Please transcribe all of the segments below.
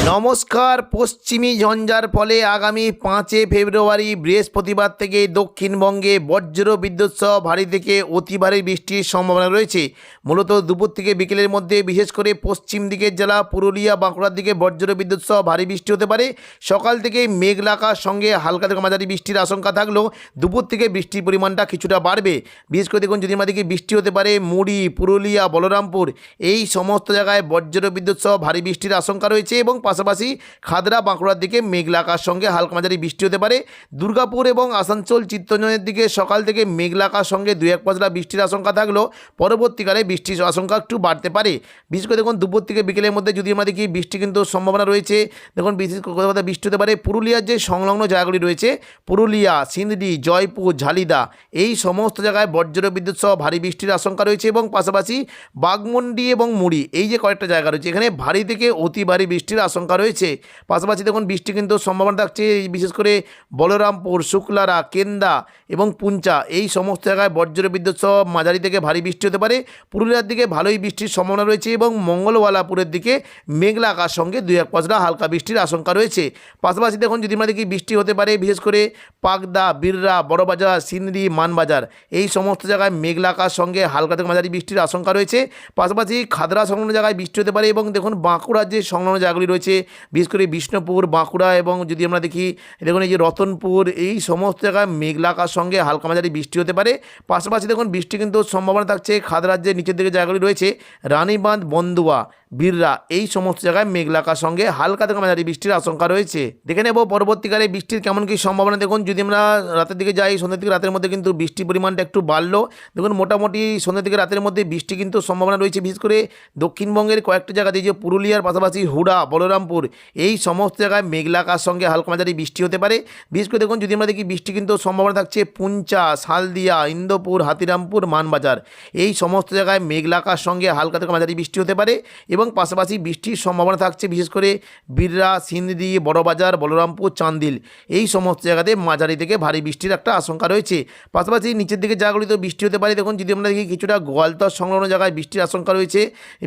নমস্কার। পশ্চিমী ঝঞ্ঝার ফলে আগামী 5 ফেব্রুয়ারি বৃহস্পতিবার থেকে দক্ষিণবঙ্গে বজ্র বিদ্যুৎ সহ ভারী থেকে অতি ভারী বৃষ্টির সম্ভাবনা রয়েছে। মূলত দুপুর থেকে বিকেলের মধ্যে বিশেষ করে পশ্চিম দিকের জেলা পুরুলিয়া বাঁকুড়ার দিকে বজ্র বিদ্যুৎ সহ ভারী বৃষ্টি হতে পারে। সকাল থেকে মেঘলা আকাশ সঙ্গে হালকা থেকে মাঝারি বৃষ্টির আশঙ্কা থাকলেও দুপুর থেকে বৃষ্টির পরিমাণটা কিছুটা বাড়বে। বিশেষ করে দেখুন যদি আমাদেরকে বৃষ্টি হতে পারে মুড়ি, পুরুলিয়া, বলরামপুর এই সমস্ত জায়গায় বজ্র বিদ্যুৎ সহ ভারী বৃষ্টির আশঙ্কা রয়েছে এবং পাশাপাশি খাদরা বাঁকুড়ার দিকে মেঘলা আকাশ সঙ্গে হালকা মাঝারি বৃষ্টি হতে পারে। দুর্গাপুর এবং আসানসোল চিত্তরঞ্জনের দিকে সকাল থেকে মেঘলা আকাশ সঙ্গে 2-1 পশলা বৃষ্টির আশঙ্কা থাকলেও পরবর্তীকালে বৃষ্টির আশঙ্কা একটু বাড়তে পারে। বিশেষ করে দেখুন দুপুর থেকে বিকেলের মধ্যে যদি আমরা দেখি বৃষ্টি কিন্তু সম্ভাবনা রয়েছে। দেখুন বিশেষ করে বৃষ্টি হতে পারে পুরুলিয়ার যে সংলগ্ন জায়গাগুলি রয়েছে পুরুলিয়া, সিন্দি, জয়পুর, ঝালিদা এই সমস্ত জায়গায় বজ্র বিদ্যুৎ সহ ভারী বৃষ্টির আশঙ্কা রয়েছে এবং পাশাপাশি বাগমুন্ডি এবং মুড়ি এই যে কয়েকটা জায়গা রয়েছে এখানে ভারী থেকে অতি ভারী বৃষ্টির আশঙ্কা রয়েছে। পাশাপাশি দেখুন বৃষ্টি কিন্তু সম্ভাবনা থাকছে বিশেষ করে বলরামপুর, শুক্লারা, কেন্দা এবং পুঞ্চা এই সমস্ত জায়গায় বজ্র বিদ্যুৎ সহ মাঝারি থেকে ভারী বৃষ্টি হতে পারে। পুরুলিয়ার দিকে ভালোই বৃষ্টির সম্ভাবনা রয়েছে এবং মঙ্গলওয়ালাপুরের দিকে মেঘলা আকাশ সঙ্গে 2-1 পশলা হালকা বৃষ্টির আশঙ্কা রয়েছে। পাশাপাশি দেখুন যদি আমরা দেখি বৃষ্টি হতে পারে বিশেষ করে পাকদা, বিররা, বড়বাজার, সিন্দি, মানবাজার এই সমস্ত জায়গায় মেঘলা আকাশ সঙ্গে হালকা থেকে মাঝারি বৃষ্টির আশঙ্কা রয়েছে। পাশাপাশি খাদরা সংলগ্ন জায়গায় বৃষ্টি হতে পারে এবং দেখুন বাঁকুড়ার যে সংলগ্ন জায়গাগুলি রয়েছে বিশেষ করে বিষ্ণুপুর, বাঁকুড়া এবং যদি আমরা দেখি দেখুন এই যে রতনপুর এই সমস্ত জায়গায় মেঘলা আকাশ সঙ্গে হালকা মাঝারি বৃষ্টি হতে পারে। পাশাপাশি দেখুন বৃষ্টি কিন্তু সম্ভাবনা থাকছে খাদরার যে নিচের দিকে জায়গাগুলি রয়েছে রানীবাঁধ, বন্দুয়া, বিররা এই সমস্ত জায়গায় মেঘলা আকাশ সঙ্গে হালকা থেকে মাঝারি বৃষ্টির আশঙ্কা রয়েছে। দেখে নেব পরবর্তীকালে বৃষ্টির কেমন কী সম্ভাবনা। দেখুন যদি আমরা রাতের দিকে যাই সন্ধ্যের থেকে রাতের মধ্যে কিন্তু বৃষ্টির পরিমাণটা একটু বাড়লো। দেখুন মোটামুটি সন্ধ্যের থেকে রাতের মধ্যে বৃষ্টি কিন্তু সম্ভাবনা রয়েছে বিশেষ করে দক্ষিণবঙ্গের কয়েকটি জায়গাতে যে পুরুলিয়ার পাশাপাশি হুড়া, বলরামপুর এই সমস্ত জায়গায় মেঘলা আকাশ সঙ্গে হালকা মাঝারি বৃষ্টি হতে পারে। বিশেষ করে দেখুন যদি আমরা দেখি বৃষ্টি কিন্তু সম্ভাবনা থাকছে পুঞ্চা, শালদিয়া, ইন্দোপুর, হাতিরামপুর, মানবাজার এই সমস্ত জায়গায় মেঘলা আকাশ সঙ্গে হালকা থেকে মাঝারি বৃষ্টি হতে পারে এবং পাশাপাশি বৃষ্টির সম্ভাবনা থাকছে বিশেষ করে বিররা, সিন্দি, বড়বাজার, বলরামপুর, চান্দিল এই সমস্ত জায়গাতে মাঝারি থেকে ভারী বৃষ্টির একটা আশঙ্কা রয়েছে। পাশাপাশি নিচের দিকে জায়গাগুলিতে বৃষ্টি হতে পারে। দেখুন যদি আমরা দেখি কিছুটা গোয়ালতর সংলগ্ন জায়গায় বৃষ্টির আশঙ্কা রয়েছে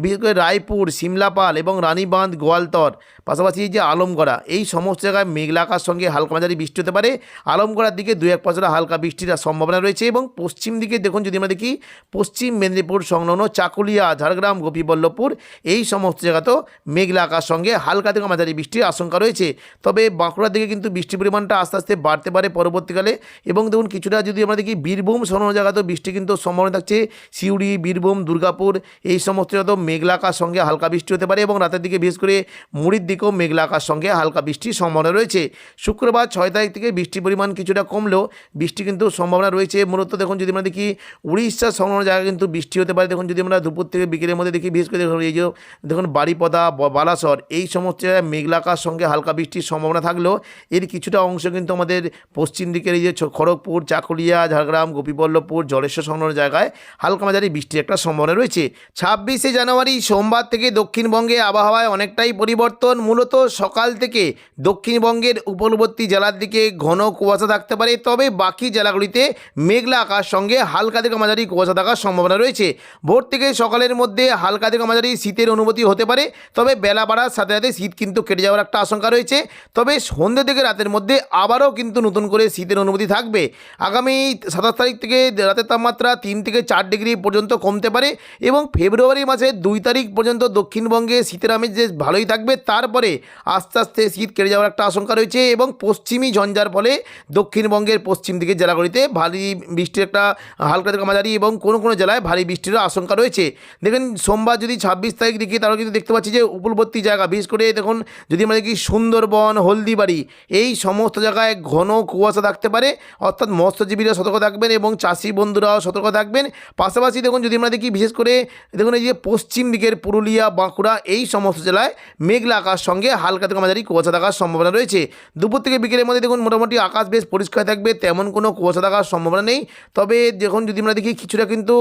বিশেষ করে রায়পুর, সিমলাপাল এবং রানীবাঁধ, গোয়ালতর পাশাপাশি যে আলমগড়া এই সমস্ত জায়গায় মেঘলা আকাশ সঙ্গে হালকা মাঝারি বৃষ্টি হতে পারে। আলমগড়ার দিকে 2-1 পশলা হালকা বৃষ্টির সম্ভাবনা রয়েছে এবং পশ্চিম দিকে দেখুন যদি আমরা দেখি পশ্চিম মেদিনীপুর সংলগ্ন চাকুলিয়া, ঝাড়গ্রাম, গোপীবল্লভপুর এই সমস্ত জায়গাতেও মেঘলা আকাশ সঙ্গে হালকা থেকে মাঝারি বৃষ্টির আশঙ্কা রয়েছে। তবে বাঁকুড়ার দিকে কিন্তু বৃষ্টির পরিমাণটা আস্তে আস্তে বাড়তে পারে পরবর্তীকালে এবং দেখুন কিছুটা যদি আমরা দেখি বীরভূম সংলগ্ন জায়গাতেও বৃষ্টি কিন্তু সম্ভাবনা থাকছে সিউড়ি, বীরভূম, দুর্গাপুর এই সমস্ত জায়গাতেও মেঘলা আকাশ সঙ্গে হালকা বৃষ্টি হতে পারে এবং রাতের দিকে বিশেষ করে মুড়ির দিকেও মেঘলা আকাশ সঙ্গে হালকা বৃষ্টির সম্ভাবনা রয়েছে। শুক্রবার 6 তারিখ থেকে বৃষ্টির পরিমাণ কিছুটা কমলেও বৃষ্টি কিন্তু সম্ভাবনা রয়েছে। মূলত দেখুন যদি আমরা দেখি উড়িষ্যার সংলগ্ন জায়গায় কিন্তু বৃষ্টি হতে পারে। দেখুন যদি আমরা দুপুর থেকে বিকেলের মধ্যে দেখি বিশেষ করে দেখুন এই যে দেখুন বারিপদা, বালাসর এই সমস্ত জায়গায় মেঘলা আকাশ সঙ্গে হালকা বৃষ্টির সম্ভাবনা থাকলেও এর কিছুটা অংশ কিন্তু আমাদের পশ্চিম দিকের এই যে খড়গপুর, চাকুলিয়া, ঝাড়গ্রাম, গোপীবল্লভপুর, জলেশ্বর সংলগ্ন জায়গায় হালকা মাঝারি বৃষ্টির একটা সম্ভাবনা রয়েছে। 26 জানুয়ারি সোমবার থেকে দক্ষিণবঙ্গে আবহাওয়ায় অনেকটাই পরিবর্তন। মূলত সকাল থেকে দক্ষিণবঙ্গের উপকূলবর্তী জেলার দিকে ঘন কুয়াশা থাকতে পারে, তবে বাকি জেলাগুলিতে মেঘলা আকাশ সঙ্গে হালকা থেকে মাঝারি কুয়াশা থাকার সম্ভাবনা রয়েছে। ভোর থেকে সকালের মধ্যে হালকা থেকে মাঝারি শীতের অনুভূতি হতে পারে, তবে বেলা বাড়ার সাথে সাথে শীত কিন্তু কেটে যাওয়ার একটা আশঙ্কা রয়েছে। তবে সন্ধ্যে থেকে রাতের মধ্যে আবারও কিন্তু নতুন করে শীতের অনুভূতি থাকবে। আগামী 27 তারিখ থেকে রাতের তাপমাত্রা 3 থেকে 4 ডিগ্রি পর্যন্ত কমতে পারে এবং ফেব্রুয়ারি মাসের 2 তারিখ পর্যন্ত দক্ষিণবঙ্গে শীতের আমেজ যে ভালোই থাকবে, তারপরে আস্তে আস্তে শীত কেটে যাওয়ার একটা আশঙ্কা রয়েছে এবং পশ্চিমী ঝঞ্ঝার ফলে দক্ষিণবঙ্গের পশ্চিম দিকের জেলাগুলিতে ভারী বৃষ্টির একটা হালকা থেকে মাঝারি এবং কোনো কোনো জেলায় ভারী বৃষ্টিরও আশঙ্কা রয়েছে। দেখেন সোমবার যদি 26 তারিখ দেখি তাহলে কিন্তু দেখতে পাচ্ছি যে উপকূলবর্তী জায়গা বিশেষ করে দেখুন যদি আমরা দেখি সুন্দরবন, হলদিবাড়ি এই সমস্ত জায়গায় ঘন কুয়াশা থাকতে পারে, অর্থাৎ মৎস্যজীবীরা সতর্ক থাকবেন এবং চাষি বন্ধুরাও সতর্ক থাকবেন। পাশাপাশি দেখুন যদি আমরা দেখি বিশেষ করে দেখুন এই যে পশ্চিম দিকের পুরুলিয়া, বাঁকুড়া এই সমস্ত জেলায় মেঘলা আকাশ সঙ্গে হালকা থেকে মাঝারি কুয়াশা থাকার সম্ভাবনা রয়েছে। দুপুর থেকে বিকেলের মধ্যে দেখুন মোটামুটি আকাশ বেশ পরিষ্কার থাকবে, তেমন কোনো কুয়াশা থাকার সম্ভাবনা নেই। তবে যখন যদি আমরা দেখি কিছুটা কিন্তু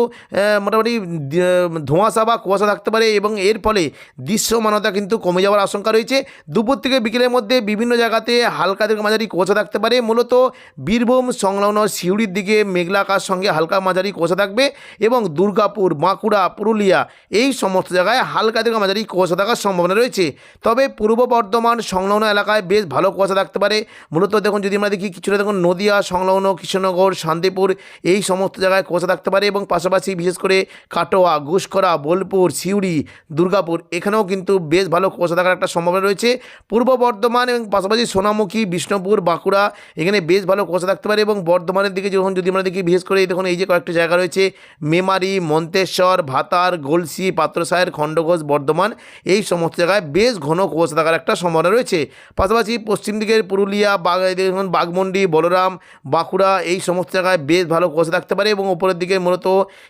মোটামুটি ধোঁয়াশা বা কুয়াশা থাকতে পারে এবং এর এর ফলে দৃশ্যমানতা কিন্তু কমে যাওয়ার আশঙ্কা রয়েছে। দুপুর থেকে বিকেলের মধ্যে বিভিন্ন জায়গাতে হালকা থেকে মাঝারি কুয়াশা থাকতে পারে। মূলত বীরভূম সংলগ্ন সিউড়ির দিকে মেঘলা আকাশ সঙ্গে হালকা মাঝারি কুয়াশা থাকবে এবং দুর্গাপুর, বাঁকুড়া, পুরুলিয়া এই সমস্ত জায়গায় হালকা থেকে মাঝারি কুয়াশা থাকার সম্ভাবনা রয়েছে। তবে পূর্ব বর্ধমান সংলগ্ন এলাকায় বেশ ভালো কুয়াশা থাকতে পারে। মূলত দেখুন যদি আমরা দেখি কিছুটা দেখুন নদিয়া সংলগ্ন কৃষ্ণনগর, শান্তিপুর এই সমস্ত জায়গায় কুয়াশা থাকতে পারে এবং পাশাপাশি বিশেষ করে কাটোয়া, ঘুষকরা, বোলপুর, সিউড়ি, দুর্গাপুর এখানেও কিন্তু বেশ ভালো কুয়াশা থাকার একটা সম্ভাবনা রয়েছে। পূর্ব বর্ধমান এবং পাশাপাশি সোনামুখী, বিষ্ণুপুর, বাঁকুড়া এখানে বেশ ভালো কুয়াশা থাকতে পারে এবং বর্ধমানের দিকে যখন যদি আমরা দেখি বিশেষ করে দেখুন এই যে কয়েকটি জায়গা রয়েছে মেমারি, মন্তেশ্বর, ভাতার, গলসি, পাত্রসাহের, খণ্ডঘোষ, বর্ধমান এই সমস্ত জায়গায় বেশ ঘন কুয়াশা থাকার একটা সম্ভাবনা রয়েছে। পাশাপাশি পশ্চিম দিকের পুরুলিয়া, দেখুন বাঘমুন্ডি, বলরাম, বাঁকুড়া এই সমস্ত জায়গায় বেশ ভালো কুয়াশা থাকতে পারে এবং উপরের দিকে মূলত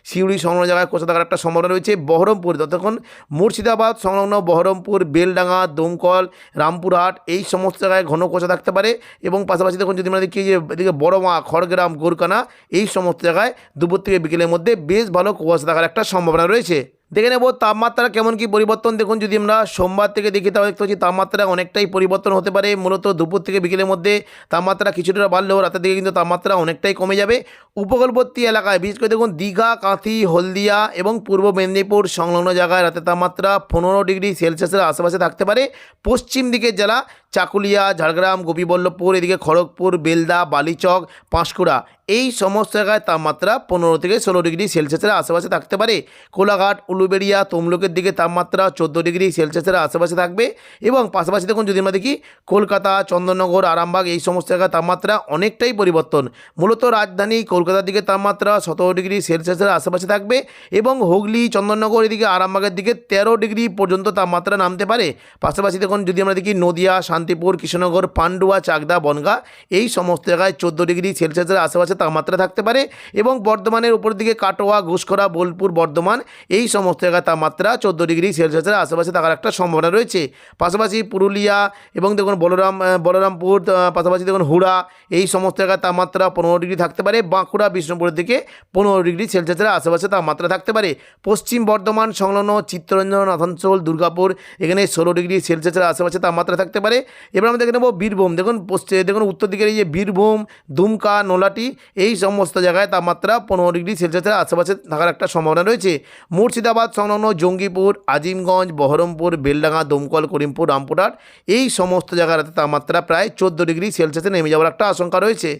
সিউড়ি সংলগ্ন জায়গায় কুয়াশা থাকার একটা সম্ভাবনা রয়েছে। বহরমপুর ততক্ষণ মুর্শিদাবাদ সংলগ্ন বহরমপুর, বেলডাঙ্গা, দমকল, রামপুরহাট এই সমস্ত জায়গায় ঘন কুয়াশা থাকতে পারে এবং পাশাপাশি দেখুন যদি আমরা দেখি যে এদিকে বড়মা, খড়গ্রাম, গোরকানা এই সমস্ত জায়গায় দুপুর থেকে বিকেলের মধ্যে বেশ ভালো কুয়াশা থাকার একটা সম্ভাবনা রয়েছে। দেখে নেব তাপমাত্রা কেমন কি পরিবর্তন। দেখুন যদি আমরা সোমবার থেকে দেখি তাহলে দেখতে পাচ্ছি তাপমাত্রা অনেকটাই পরিবর্তন হতে পারে। মূলত দুপুর থেকে বিকেলের মধ্যে তাপমাত্রা কিছুটা বাড়লেও রাতের দিকে কিন্তু তাপমাত্রা অনেকটাই কমে যাবে। উপকূলবর্তী এলাকায় বিশেষ করে দেখুন দীঘা, কাঁথি, হলদিয়া এবং পূর্ব মেদিনীপুর সংলগ্ন জায়গায় রাতের তাপমাত্রা 15 ডিগ্রি সেলসিয়াসের আশেপাশে থাকতে পারে। পশ্চিম দিকের জেলা চাকুলিয়া, ঝাড়গ্রাম, গোপীবল্লভপুর, এদিকে খড়গপুর, বেলদা, বালিচক, পাঁশকুড়া এই সমস্ত জায়গায় তাপমাত্রা 15 থেকে 16 ডিগ্রি সেলসিয়াসের আশেপাশে থাকতে পারে। কোলাঘাট, উলুবেড়িয়া, তমলুকের দিকে তাপমাত্রা 14 ডিগ্রি সেলসিয়াসের আশেপাশে থাকবে এবং পাশাপাশি দেখুন যদি আমরা দেখি কলকাতা, চন্দননগর, আরামবাগ এই সমস্ত জায়গায় তাপমাত্রা অনেকটাই পরিবর্তন। মূলত রাজধানী কলকাতার দিকে তাপমাত্রা 17 ডিগ্রি সেলসিয়াসের আশেপাশে থাকবে এবং হুগলি, চন্দননগর এদিকে আরামবাগের দিকে 13 ডিগ্রি পর্যন্ত তাপমাত্রা নামতে পারে। পাশাপাশি দেখুন যদি আমরা দেখি নদিয়া, শান্তিপুর, কৃষ্ণনগর, পান্ডুয়া, চাকদা, বনগাঁ এই সমস্ত জায়গায় 14 ডিগ্রি সেলসিয়াসের আশেপাশে তাপমাত্রা থাকতে পারে এবং বর্ধমানের উপর দিকে কাটোয়া, ঘুষকরা, বোলপুর, বর্ধমান এই সমস্ত জায়গায় তাপমাত্রা 14 ডিগ্রি সেলসিয়াসের আশেপাশে থাকার একটা সম্ভাবনা রয়েছে। পাশাপাশি পুরুলিয়া এবং দেখুন বলরামপুর, পাশাপাশি দেখুন হুড়া এই সমস্ত জায়গায় তাপমাত্রা 15 ডিগ্রি থাকতে পারে। বাঁকুড়া, বিষ্ণুপুরের দিকে 15 ডিগ্রি সেলসিয়াসের আশেপাশে তাপমাত্রা থাকতে পারে। পশ্চিম বর্ধমান সংলগ্ন চিত্তরঞ্জন, আসানসোল, দুর্গাপুর এখানে 16 ডিগ্রি সেলসিয়াসের আশেপাশে তাপমাত্রা থাকতে পারে। এবার আমরা দেখে নেব বীরভূম। দেখুন উত্তর দিকের এই যে বীরভূম, দুমকা, নোলাটি এই সমস্ত জায়গায় তাপমাত্রা 15 ডিগ্রি সেলসিয়াসের আশেপাশে থাকার একটা সম্ভাবনা রয়েছে। মুর্শিদাবাদ সংলগ্ন জঙ্গিপুর, আজিমগঞ্জ, বহরমপুর, বেলডাঙ্গা, দমকল, করিমপুর, রামপুরহাট এই সমস্ত জায়গার তাপমাত্রা প্রায় 14 ডিগ্রি সেলসিয়াসে নেমে যাওয়ার একটা আশঙ্কা রয়েছে।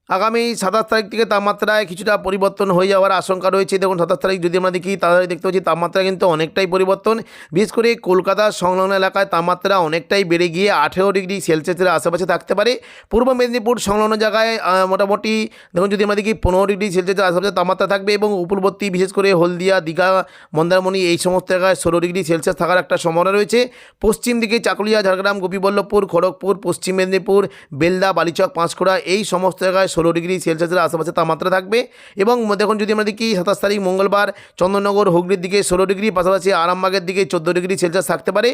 আগামী 27 তারিখ থেকে তাপমাত্রায় কিছুটা পরিবর্তন হয়ে যাওয়ার আশঙ্কা রয়েছে। দেখুন 27 তারিখ যদি আমরা দেখি তাহলে দেখতে পাচ্ছি তাপমাত্রা কিন্তু অনেকটাই পরিবর্তন। বিশেষ করে কলকাতা সংলগ্ন এলাকায় তাপমাত্রা অনেকটাই বেড়ে গিয়ে 18 ডিগ্রি সেলসিয়াসের আশেপাশে থাকতে পারে। পূর্ব মেদিনীপুর সংলগ্ন জায়গায় মোটামুটি দেখুন যদি আমরা দেখি 15 ডিগ্রি সেলসিয়াসের আশেপাশে তাপমাত্রা থাকবে এবং উপকূলবর্তী বিশেষ করে হলদিয়া, দীঘা, মন্দারমণি এই সমস্ত জায়গায় 16 ডিগ্রি সেলসিয়াস থাকার একটা সম্ভাবনা রয়েছে। পশ্চিম দিকে চাকুলিয়া, ঝাড়গ্রাম, গোপীবল্লভপুর, খড়গপুর, পশ্চিম মেদিনীপুর, বেলদা, বালিচক, পাঁশকুড়া এই সমস্ত জায়গায় 16 ডিগ্রি সেলসিয়াসের আশেপাশে তাপমাত্রা থাকবে এবং দেখুন যদি আমরা দেখি 27 তারিখ মঙ্গলবার চন্দননগর, হুগলির দিকে 16 ডিগ্রি, পাশাপাশি আরামবাগের দিকে 14 ডিগ্রি সেলসিয়াস থাকতে পারে।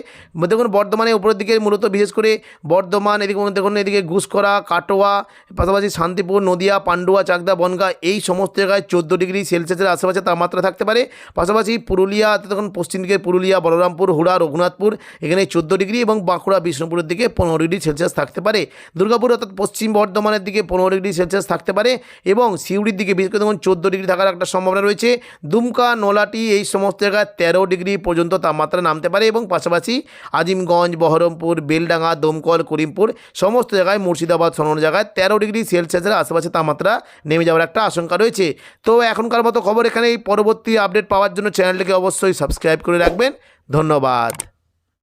দেখুন বর্ধমানের উপরের দিকে মূলত বিশেষ করে বর্ধমান এদিকে দেখুন এদিকে ঘুষকরা, কাটোয়া, পাশাপাশি শান্তিপুর, নদিয়া, পান্ডুয়া, চাকদা, বনগাঁ এই সমস্ত জায়গায় 14 ডিগ্রি সেলসিয়াসের আশেপাশে তাপমাত্রা থাকতে পারে। পাশাপাশি পুরুলিয়া দেখুন পশ্চিম দিকে পুরুলিয়া, বলরামপুর, হুড়া, রঘুনাথপুর এখানে 14 ডিগ্রি এবং বাঁকুড়া, বিষ্ণুপুরের দিকে 15 ডিগ্রি সেলসিয়াস থাকতে পারে। দুর্গাপুর অর্থাৎ পশ্চিম বর্ধমানের দিকে 15 ডিগ্রি সেলসিয়াস থাকতে পারে এবং সিউড়ির দিকে বিশেষ করে দেখুন 14 ডিগ্রি থাকার একটা সম্ভাবনা রয়েছে। দুমকা, নোলাটি এই সমস্ত জায়গায় 13 ডিগ্রি পর্যন্ত তাপমাত্রা নামতে পারে এবং পাশাপাশি আজিমগঞ্জ, বহরমপুর, বেলডাঙ্গা, দমকল, করিমপুর সমস্ত জায়গায়, মুর্শিদাবাদ সংলগ্ন জায়গায় 13 ডিগ্রি সেলসিয়াসের আশেপাশে তাপমাত্রা নেমে যাওয়ার একটা আশঙ্কা রয়েছে। তো এখনকার মতো খবর এখানেই। পরবর্তী আপডেট পাওয়ার জন্য চ্যানেলটিকে অবশ্যই সাবস্ক্রাইব করে রাখবেন। ধন্যবাদ।